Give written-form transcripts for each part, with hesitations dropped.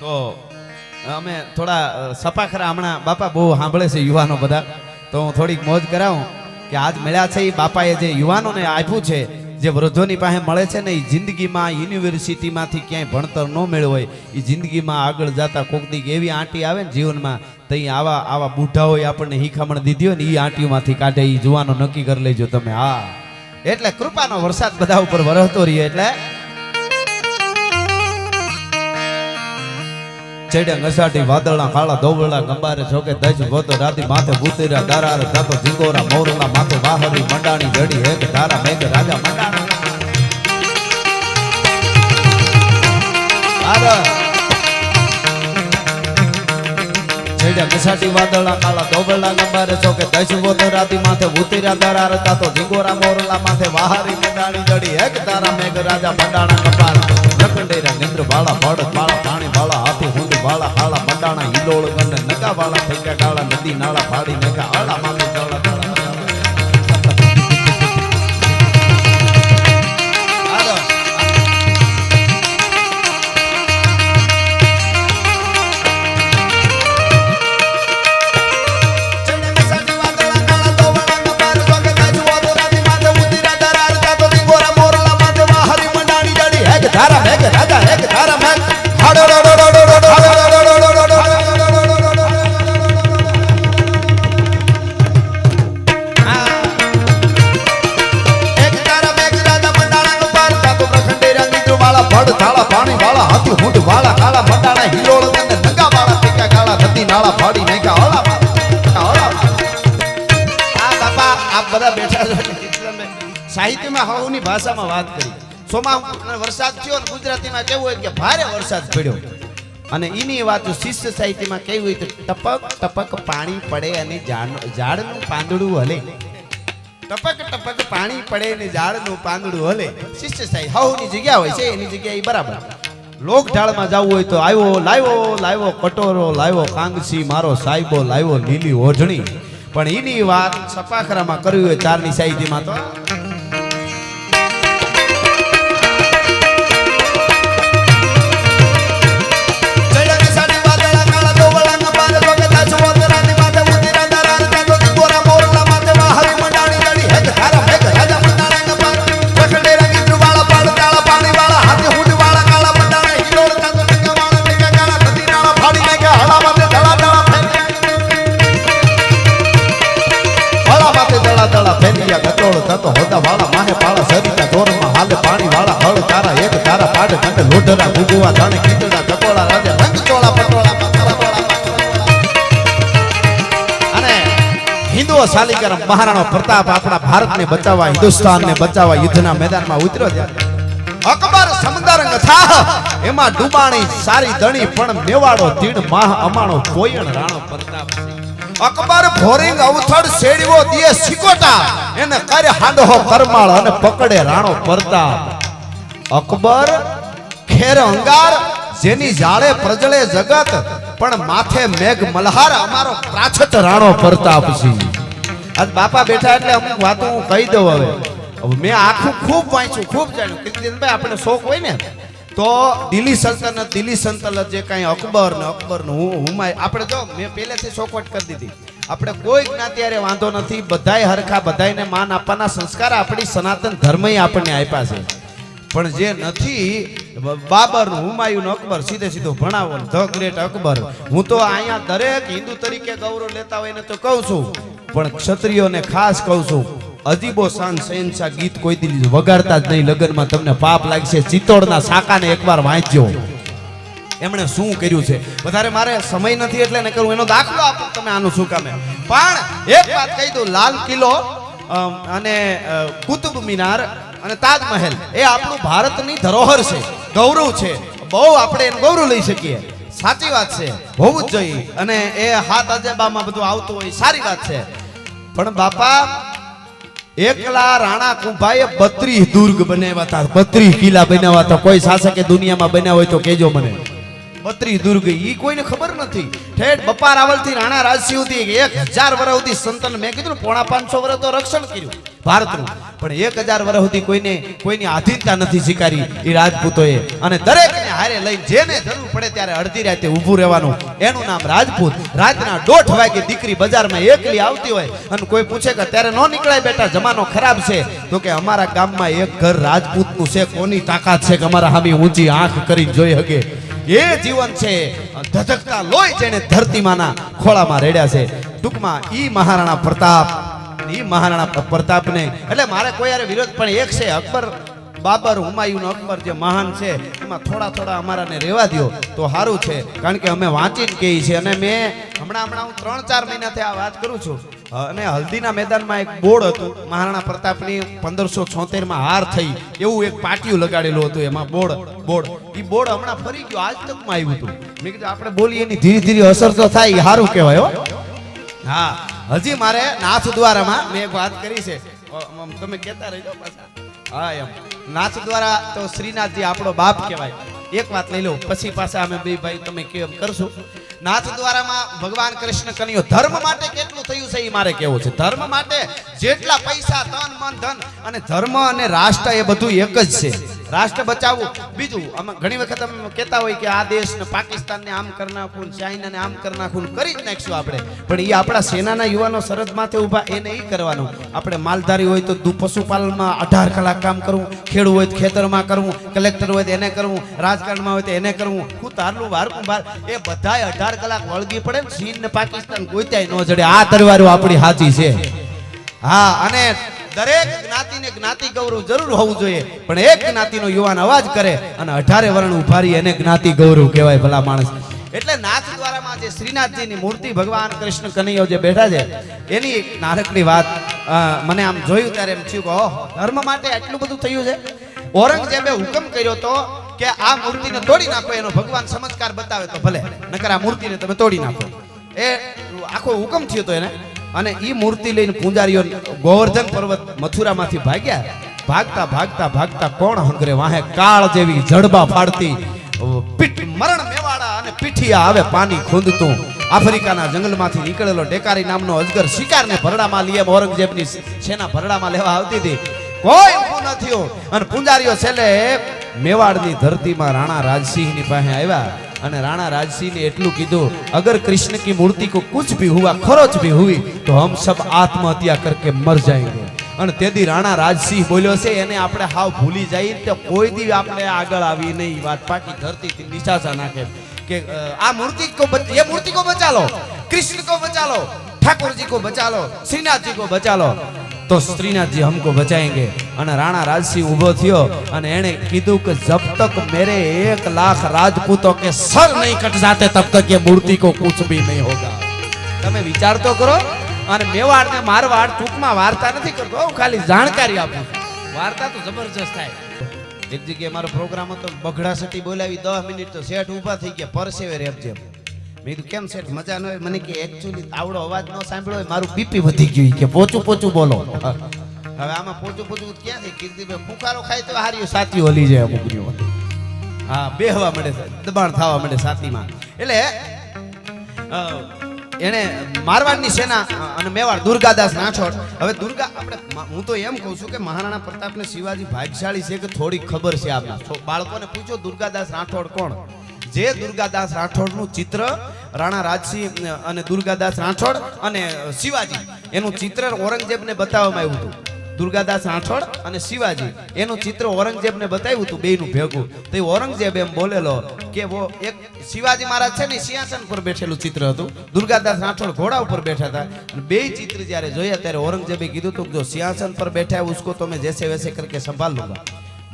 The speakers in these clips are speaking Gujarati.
તો અમે થોડા સપાખરા હમણાં બાપા બહુ સાંભળે છે યુવાનો બધા, તો હું થોડીક મોજ કરાવું કે આજ મળ્યા છે એ બાપાએ જે યુવાનોને આપ્યું છે, જે વૃદ્ધોની પાસે મળે છે ને, એ જિંદગીમાં યુનિવર્સિટીમાંથી ક્યાંય ભણતર ન મેળવ્યું હોય, એ જિંદગીમાં આગળ જતા કોક દી એવી આંટી આવે ને જીવનમાં, તો આવા બુઢાઓએ આપણને હિખામણ દીધી હોય ને, એ આંટીઓમાંથી કાઢે, એ જુવાનો નક્કી કરી લેજો તમે. હા, એટલે કૃપાનો વરસાદ બધા ઉપર વરસતો રહીએ. એટલે ચડ્યા ઘસાટી વાદળા કાળા દોબળા ગંબારે છોકે દજ ગોતો રાતી માથે ભૂતેરા દારા જાતો ઝીંગોરા મોરલા માથે વાહરી મંડાણી જડી હેક ધારા મેઘ રાજા મંડાણા. ચડ્યા ઘસાટી વાદળા કાળા દોબળા ગંબારે છોકે દજ ગોતો રાતી માથે ભૂતેરા દારા જાતો ઝીંગોરા મોરલા માથે વાહરી મંડાણી જડી હેક ધારા મેઘ રાજા મંડાણા. કપાળા નકંડેરા નિંદ્ર બાળા બળદ બાળા પાણી બાળા હાથી હુંડ બાળા હાળા મંડાણા હિલોળ ગંડ નકા બાળા ફેંક્યા કાળા નદી નાળા ફાડી નકા આળા માથે ચાળા ચાળા. ધારા મેઘ રાજા એક ધારા મેઘ હાડો એક ધારા મેઘ રાજા મંડાણા નો પાર તાતો પ્રખંડેરા નીદ્ર વાળા ભડ થાળા પાણી વાળા હાથી હુંડ વાળા કાળા મંડાણા હિલોળ ગંધ નગા વાળા ટીકા કાળા નદી નાળા ફાડી નાખ્યા હળા. આ બાપા આપ બધા બેઠા છો, સાહિત્યમાં હવની ભાષામાં વાત કરી. સોમા વરસાદ થયો ને ગુજરાતીમાં કેવું હોય કે ભારે વરસાદ પડ્યો, અને એની વાત શિષ્ય સાહિત્યમાં કેવું હોય તો ટપક ટપક પાણી પડે અને ઝાડનું પાંદડું હલે. ટપક ટપક પાણી પડે અને ઝાડનું પાંદડું હલે. શિષ્ય સાહિત્ય હવની જગ્યા હોય છે, એની જગ્યા એ બરાબર. લોક ઢાળમાં જવું હોય તો આવ્યો લાવ્યો કટોરો લાવ્યો કાંગસી મારો સાહેબો લાવ્યો લીલી ઓઢણી. પણ એની વાત સપાખરામાં કરવી હોય ચારની સાહિત્યમાં તો લોઢરા ભૂગવા જાણે કીધડા ચકોળા રાજા રંગ ચોળા પટોળા. અને હિન્દુઓ શાલિગ્રામ મહારાણો પ્રતાપ આપણા ભારતને બચાવવા, હિન્દુસ્તાનને બચાવવા યુદ્ધના મેદાનમાં ઉતર્યો છે. અકબર સમંદરંગ થાહ એમાં ડુબાણી સારી દણી પણ મેવાડો તીડ માહ અમાણો કોયણ રાણો પ્રતાપ. અકબર ભોરિંગ અવથડ શેડવો દિયે સિકોટા એને કરે હાંડો કરમાળ અને પકડે રાણો પ્રતાપ. અકબર ખેર અંગાર જેની જાળે પ્રજળે જગત પણ માથે મેઘ મલ્હાર અમારો પ્રાછત રાણો પ્રતાપસિંહ. આજ બાપા બેઠા એટલે અમુક વાતો હું કહી દઉં. હવે મેં આખું ખૂબ વાંચ્યું, ખૂબ જાણ્યું. કીર્તિદાનભાઈ આપણે શોખ હોય ને તો દિલ્હી સલ્તનત જે કાંઈ અકબરનું હુમાય આપણે જો મેં પહેલેથી શોખવટ કરી દીધી. આપણે કોઈ જ્ઞાતિ હારે વાંધો નથી, બધાય હરખા, બધાયને માન આપવાના સંસ્કાર આપણી સનાતન ધર્મએ આપણને આપ્યા છે. પણ જે નથી બાબર હુમાયુન અકબર સીધો ભણાવો ધ ગ્રેટ અકબર. હું તો અહીંયા દરેક હિન્દુ તરીકે ગૌરવ લેતા હોય ને તો કહું છું, પણ ક્ષત્રિયોને ખાસ કહું છું, અજીબો શાન શહેનશાહ ગીત કોઈ દી વગાડતા જ નહીં. લગ્નમાં તમને પાપ લાગશે. ચિત્તોડના સાકાને એકવાર વાંચજો, એમણે શું કર્યું છે. વધારે મારે સમય નથી એટલે ને કરું, એનો દાખલો આપો તમે આનું શું કામે. પણ એક વાત કહી દઉં, લાલ કિલ્લો અને કુતુબ મિનાર અને તાજમહેલ એ આપણું ભારતની ધરોહર છે, ગૌરવ છે. બહુ આપણે એનું ગૌરવ લઈ શકીએ. સાચી વાત છે, હોવું જ જોઈએ. અને એ હાથ અજેબામાં બધું આવતું હોય, સારી વાત છે. પણ બાપા એકલા રાણા કુંભાઈએ 32 દુર્ગ બનાવ્યા હતા, 32 કિલ્લા બનાવ્યા હતા. કોઈ શાસકે દુનિયામાં બન્યા હોય તો કેજો મને. 32 દુર્ગ ઈ કોઈને ખબર નથી. ઠેઠ બપાર રાવલથી રાણા રાજસિંહ સુધી 1000 વર્ષ સુધી સંતન મેં કીધું 550 વર્ષ તો રક્ષણ કર્યું ભારતનું, પણ 1000 વર્ષ સુધી કોઈની આધીનતા નથી સ્વીકારી એ રાજપૂતોએ. અને દરેકને હારે લઈને જેને જરૂર પડે ત્યારે અડધી રાતે ઊભું રહેવાનું, એનું નામ રાજપૂત. રાતના 1:30 વાગે દીકરી બજારમાં એકલી આવતી હોય અને કોઈ પૂછે કે ત્યારે ન નીકળાય બેટા, જમાનો ખરાબ છે, તો કે અમારા ગામમાં એક ઘર રાજપૂતનું છે, કોની તાકાત છે કે અમારા હામી ઊંચી આંખ કરીને જોઈ શકે. એ જીવન છે ધધકતા લોહી જેને ધરતીમાંના ખોળામાં રેડ્યા છે. ટૂંકમાં ઈ મહારાણા પ્રતાપ, ઈ મહારાણા પ્રતાપને એટલે મારે કોઈ યારે વિરોધ પણ એક છે, અકબર બાબર હુમાયુનો અકબર જે મહાન છે એમાં થોડા અમારાને રહેવા દો તો સારું છે, કારણ કે અમે વાંચીને કહીએ છીએ. અને મેં હમણાં હું 3-4 મહિનાથી આ વાત કરું છું. અને હલ્દીના મેદાનમાં એક બોર્ડ હતું, મહારાણા પ્રતાપની 1576માં હાર થઈ એવું એક પાટિયું લગાડેલું હતું, એમાં બોર્ડ એ બોર્ડ હમણાં ફરી ગયો, આજ તકમાં આવ્યું હતું. મેં કીધું આપણે બોલીએ એની ધીરે ધીરે અસર તો થાય, સારું કહેવાય હો. હા, હજી મારે નાથ દ્વારામાં મેં એક વાત કરી છે, તમે કહેતા રહેજો પાછા. હા, એમ નાથ દ્વારા તો શ્રીનાથજી આપણો બાપ કહેવાય. એક વાત લઈ લો પછી પાછા અમે બે ભાઈ તમે કેમ કરશું. નાથ દ્વારામાં ભગવાન કૃષ્ણ કન્યો ધર્મ માટે કેટલું થયું છે એ મારે કેવું છે. ધર્મ માટે જેટલા પૈસા, તન મન ધન, અને ધર્મ અને રાષ્ટ્ર એ બધું એક જ છે. રાષ્ટ્ર બચાવવું. બીજું અમે ઘણી વખત અમે કહેતા હોય કે આ દેશને પાકિસ્તાનને આમ કરી નાખવું, ચાઇનાને આમ કરી નાખવું, કરી જ નાખશું આપણે, પણ એ આપણા સેનાના યુવાનો સરહદ માથે ઊભા, એને એ કરવાનું. આપણે માલધારી હોય તો પશુપાલનમાં 18 કલાક કામ કરવું, ખેડૂત હોય તો ખેતરમાં કરવું, કલેક્ટર હોય તો એને કરવું, રાજકારણમાં હોય તો એને કરવું, હું તારલું વારકું બાર, એ બધાય 18 કલાક વળગી પડે ને ચીન ને પાકિસ્તાન ગોત્યાય ન જડે. આ તરવારો આપણી સાચી છે. હા, અને દરેક જ્ઞાતિને જ્ઞાતિ ગૌરવ જરૂર હોવું જોઈએ, પણ એક જ્ઞાતિનો યુવાન અવાજ કરે અને 18 વર્ણ ઉભારી એને જ્ઞાતિ ગૌરવ કહેવાય ભલા માણસ. એટલે નાથ દ્વારામાં જે શ્રીનાથજીની મૂર્તિ ભગવાન કૃષ્ણ કનૈયો જે બેઠા છે એની એક નાનકડી વાત મને આમ જોયું ત્યારે એમ થયું કે ઓહ, ધર્મ માટે આટલું બધું થયું છે. ઔરંગઝેબે હુકમ કર્યો તો કે આ મૂર્તિને તોડી નાખો, એનો ભગવાન ચમત્કાર બતાવે તો ભલે, નકર આ મૂર્તિને તમે તોડી નાખો. એ આખો હુકમ થયો તો એને. અને ઈ મૂર્તિ લઈને પૂંજારીઓ ગોવર્ધન પર્વત મથુરામાંથી ભાગતા કોણ હંગરે વાહે કાળ જેવી જડબા ફાડતી પીઠ મરણ મેવાડા અને પીઠિયા આવે પાણી ખૂંદતું. આફ્રિકાના જંગલમાંથી નીકળેલો ડેકારી નામનો અજગર શિકારને ભરડામાં લઈ ઔરંગઝેબની સેના ભરડામાં લેવા આવતી હતી, કોઈ ઊભું ન થયું. અને પૂંજારીઓ છેલ્લે મેવાડની ધરતીમાં રાણા રાજસિંહની પાસે આવ્યા અને રાણા રાજસિંહ ને એટલું કીધું, અગર कृष्ण की मूर्ति को कुछ भी हुआ, खरोच भी हुई, तो हम सब आत्महत्या करके मर जाएंगे. અને તેથી રાણા રાજસિંહ બોલ્યો છે એને આપણે હાવ ભૂલી જઈએ તો કોઈ દી આપણે આગળ આવી નહીં. વાત પાકી ધરતીથી નિશાસા નાખે કે આ મૂર્તિ को ये मूर्ति को बचा लो, कृष्ण को बचा लो, ठाकुर जी को बचा लो, श्रीनाथ जी को बचा लो, तो श्रीनाथ जी हमको बचाएंगे. અને રાણા રાજસિંહ ઊભો થયો અને એણે કીધું કે જબ તક મેરે 1 લાખ રાજપૂતों के सर नहीं कट जाते तब तक ये मूर्ति को कुछ भी नहीं होगा. તમે વિચાર તો કરો. અને મેવાડ ને મારવાડ ટૂંકમાં વાર્તા નથી કરતો, હું ખાલી જાણકારી આપું છું. વાર્તા તો જબરજસ્ત થાય. એક જગ્યાએ મારો પ્રોગ્રામ હતો, બગડા સટી બોલાવી 10 મિનિટ તો શેઠ ઊભા થઈ ગયા, પરસેવે રેપજે. મેં કીધું કેમ શેઠ મજા ન હોય? મને કે એકચ્યુઅલી આવડો અવાજ ન સાંભળ્યો હોય, મારું બીપી વધી ગયું કે પોચું બોલો. હવે આમાં પોચું ક્યાં થઈ? કીર્તિભાઈ ફુકારો ખાય તો હાર્યું સાતીઓ હલી જાય અમુકની. હા, બેહવા મળે, દબાણ થવા મળે છાતીમાં. એટલે એને મારવાડની સેના અને મેવાડ દુર્ગાદાસ રાઠોડ. હવે આપણે હું તો એમ કહું છું કે મહારાણા પ્રતાપને શિવાજી ભાગ્યશાળી છે કે થોડી ખબર છે. આપણા બાળકોને પૂછો દુર્ગાદાસ રાઠોડ કોણ. જે દુર્ગાદાસ રાઠોડનું ચિત્ર રાણા રાજસિંહ અને દુર્ગાદાસ રાઠોડ અને શિવાજી એનું ચિત્ર ઔરંગઝેબને બતાવવામાં આવ્યું હતું. દુર્ગાદાસ રાઠોડ અને શિવાજી એનું ચિત્ર ઔરંગઝેબને બતાવ્યું હતું બેયનું ભેગું. તો ઔરંગઝેબ એમ બોલેલો કે વો એક શિવાજી મહારાજ છે ને સિંહાસન પર બેઠેલું ચિત્ર હતું, દુર્ગાદાસ રાઠોડ ઘોડા ઉપર બેઠા હતા. અને બેય ચિત્ર જ્યારે જોયા ત્યારે ઔરંગઝેબે કીધું હતું જો સિંહાસન પર बैठा है उसको तो मैं जैसे वैसे करके संभाल लूंगा,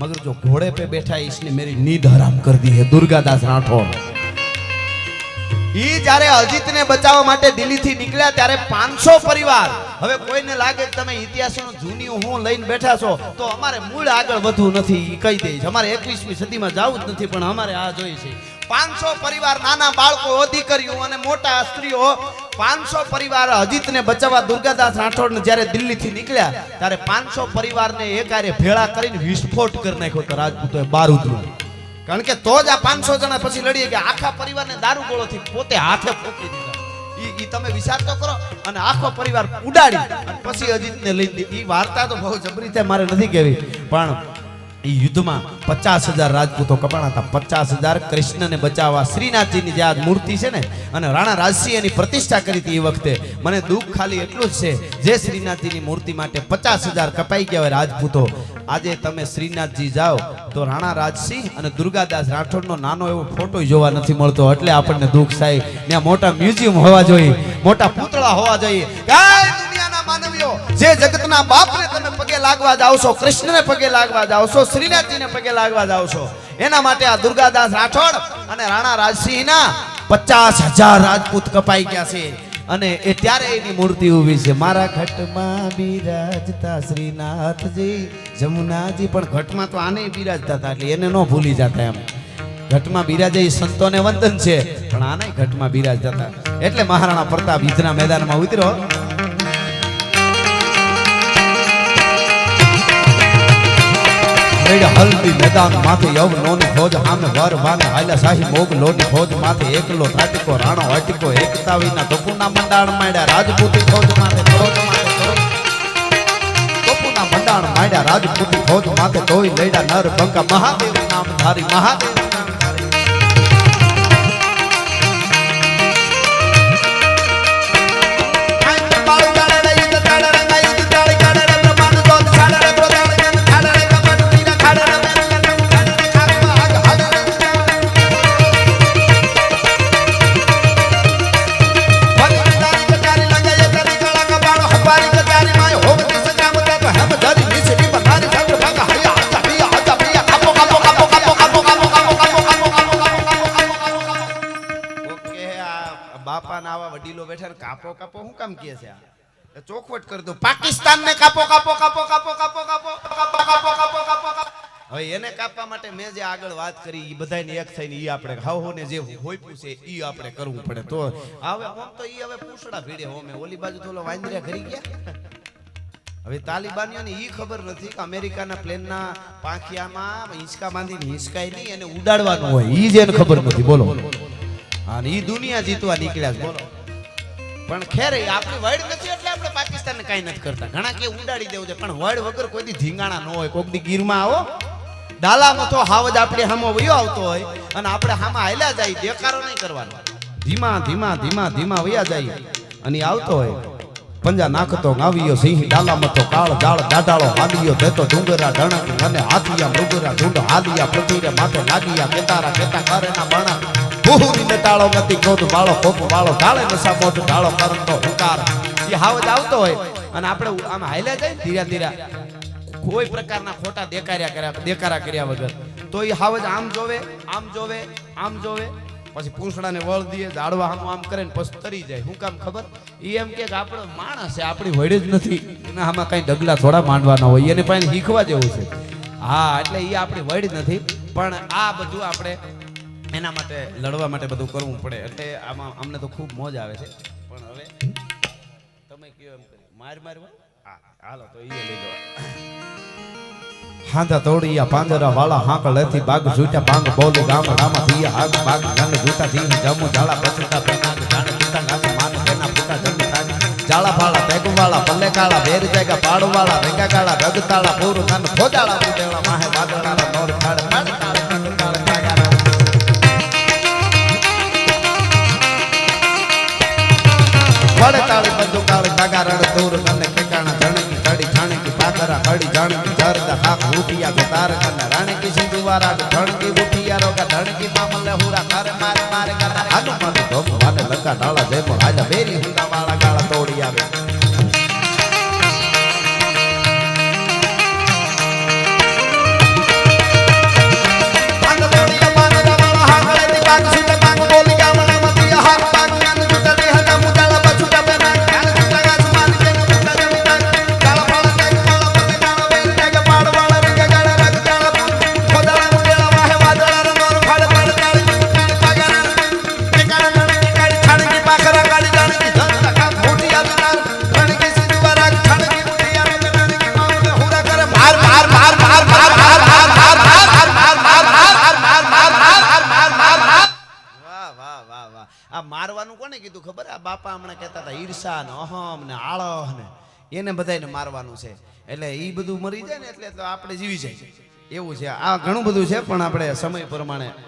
मगर जो घोड़े पे बैठा है इसने मेरी नींद हराम कर दी है. दुर्गादास राठौड़ ઈ જ્યારે અજીતને બચાવવા માટે દિલ્હીથી નીકળ્યા ત્યારે 500 પરિવાર. હવે કોઈને લાગે કે તમે ઇતિહાસનો જૂની હું લઈને બેઠા છો તો અમારે મૂળ આગળ વધવું નથી, કહી દઈશ અમારે 21મી સદીમાં જવું જ નથી, પણ અમારે આ જોઈએ છે. 500 પરિવાર, નાના બાળકો, અધિકારીઓ અને મોટા સ્ત્રીઓ, 500 પરિવાર અજીતને બચાવવા દુર્ગાદાસ રાઠોડને જ્યારે દિલ્હીથી નીકળ્યા ત્યારે 500 પરિવારને એકારે ભેળા કરીને વિસ્ફોટ કરી નાખ્યો તો રાજપૂતોએ બારૂદનો. કારણ કે તો જ આ 500 જણા પછી લડીએ કે આખા પરિવારને દારૂ ગોળોથી પોતે હાથે ફૂંકી દીધા. ઈ તમે વિચાર તો કરો. અને આખો પરિવાર ઉડાડી અને પછી અજીતને લઈ દીધી. ઈ વાર્તા તો બહુ જબરી છે, મારે નથી કહેવી, પણ એ યુદ્ધમાં 50,000 રાજપૂતો કપાણા હતા. 50,000 કૃષ્ણને બચાવવા શ્રીનાથજીની જે આ મૂર્તિ છે ને, અને રાણા રાજસિંહ એની પ્રતિષ્ઠા કરી હતી એ વખતે. મને દુઃખ ખાલી એટલું જ છે, જે શ્રીનાથજીની મૂર્તિ માટે 50,000 કપાઈ ગયા હોય રાજપૂતો, આજે તમે શ્રીનાથજી જાઓ તો રાણા રાજસિંહ અને દુર્ગાદાસ રાઠોડનો નાનો એવો ફોટો જોવા નથી મળતો. એટલે આપણને દુઃખ થાય. ત્યાં મોટા મ્યુઝિયમ હોવા જોઈએ, મોટા પૂતળા હોવા જોઈએ. દુનિયાના માનવીઓ, જે જગતના બાપને તમે પગે લાગવા જાવશો, કૃષ્ણને પગે લાગવા જાવશો, શ્રીનાથજીને પગે લાગવા જાવશો, એના માટે આ દુર્ગાદાસ રાઠોડ અને રાણા રાજસિંહના 50,000 રાજપૂત કપાઈ ગયા છે. અને એ ત્યારે એની મૂર્તિ ઊભી છે. મારા ઘટમાં બિરાજતા શ્રીનાથજી જમુનાજી, પણ ઘટમાં તો આને બિરાજતા હતા એટલે એને ન ભૂલી જતા. એમ ઘટમાં બિરાજે એ સંતોને વંદન છે, પણ આને ઘટમાં બિરાજતા હતા. એટલે મહારાણા પ્રતાપ યુદ્ધના મેદાનમાં ઉતર્યો. હલ્દી મેદાન માથે યવ નોની ફોજ સામે વર વાને હાલ્યા શાહી મોગ લોની ફોજ માથે એકલો થાટીકો રાણો હટીકો એકતા વિના ટોપુના મંડાણ માંડ્યા રાજપૂતી ફોજ માથે ટોપુના મંડાણ માંડ્યા રાજપૂતી ફોજ માથે તોય લેડા નર બંકા મહાદેવ નામ ધારી મહાદેવ કાપો કાપો હું કામ કહે છે? ચોખવટ કરી દો. પાકિસ્તાન ને કાપો કાપો કાપો કાપો કાપો કાપો કાપો કાપો કાપો કાપો. હવે એને કાપવા માટે મેં જે આગળ વાત કરી એ બધાને એક થઈને ઈ આપણે હાવોને જે હોઈપું છે ઈ આપણે કરવું પડે. તો હવે આમ તો ઈ હવે પૂછડા ભીડે હોમે ઓલી બાજુ તો વાંદરિયા ઘરી ગયા. હવે તાલિબાનીઓને ઈ ખબર નથી કે અમેરિકાના પ્લેનના પાંખિયામાં હિંચકા બાંધીને હિંચકાય નહીં, એને ઉડાડવાનું હોય. ઈ જેને ખબર નથી. બોલો. હા, ઈ દુનિયા જીતવા નીકળ્યા છે. બોલો. પણ ખેર આપણી વર્ડ નથી એટલે આપણે પાકિસ્તાનને કાંઈ નથી કરતા. ઘણા કે ઉડાડી દેવું છે, પણ વર્ડ વગર કોઈ દી ધીંગાણા ન હોય. કોક દી ગીરમાં આવો ડાલામાં તો હાવજ આપણે હામો વયો આવતો હોય અને આપણે હામાં હાલ્યા જાય, દેકારો નહીં કરવાનો. ધીમા ધીમા ધીમા ધીમા વયા જાય અને આવતો હોય. પંજા નાખતો ગાવિયો સિંહ ડાલામાં તો કાળ દાળ દાડાળો હાલિયો દેતો ડુંગરા ડણક અને હાથિયા મૃગરા ઢૂંઢ હાલિયા પૃથ્વીરે માથે લાગિયા કેતારા કેતા કરેના બણા ભૂરી નટાળો ગતિ ક્રોધ વાળો કોપ વાળો ઢાળે નસા મોઢ ઢાળો કરતો હુંકાર. એ હાવજ આવતો હોય અને આપણે આમ હાલ્યા જાય ધીરા ધીરા, કોઈ પ્રકારના ખોટા દેકારા કર્યા વગર. તો એ હાવજ આમ જોવે આમ જોવે આમ જોવે, પછી પૂંછડાને વળ દે, ઝાડવા આમ કરે ને પછી તરી જાય. શું કામ ખબર? એ એમ કે આપણો માણસ છે, આપણી વડે જ નથી. એના આમાં કઈ ડગલા થોડા માંડવાના હોય, એને પાસે શીખવા જેવું છે. હા, એટલે એ આપણી વડ નથી. પણ આ બધું આપણે એના માટે લડવા માટે બધું કરવું પડે. એટલે આમાં અમને તો ખૂબ મોજ આવે છે. પણ હવે તમે કયો એમ કરી મારવા. હાલો તો એ લઈ લો. હાંધા તોડિયા પાંજરા વાળા હાંક લેતી બાગ છૂટા પાંગ બોલે ગામ રામા થિયા હાગ બાગ ગન જૂટા થી જમુ જાળા પછતા પેનાગ જાણે જૂટા નાગ માન પેના ફૂટા જમ તાગ જાળા ફાળા પેગ વાળા પલ્લે કાળા બેર જાયગા પાડ વાળા રેગા કાળા રગતાળા પૂરું નન ફોજાળા ઉડેલા માહે વાદળાના નોર ખાડ પાડ તાળે તાળે તાગારા વડે તાળે બંદુ કાળે તાગારા દૂર નન કેકાણા જણકી તડી છાણી પાકરા હડી જાણકી જરદા કાક ઉઠિયા કે તાર કન રાણે કી સિંધુવારા ધણકી ઉઠિયા રોગા ધણકી મામલે હુરા કરે મારે મારે ગાતા આલુ મારે ધોમ વાને લંકા ડાળા જેમો આજા બેરી હુંડા વાળા ગાળા તોડી આવે. મારવાનું કોને કીધું ખબર? આ બાપા હમણાં કહેતા હતા ઈર્ષા ને અહમ ને આળહ ને એને બધાને મારવાનું છે. એટલે એ બધું મરી જાય ને એટલે તો આપણે જીવી જાય. એવું છે આ ઘણું બધું છે પણ આપણે સમય પ્રમાણે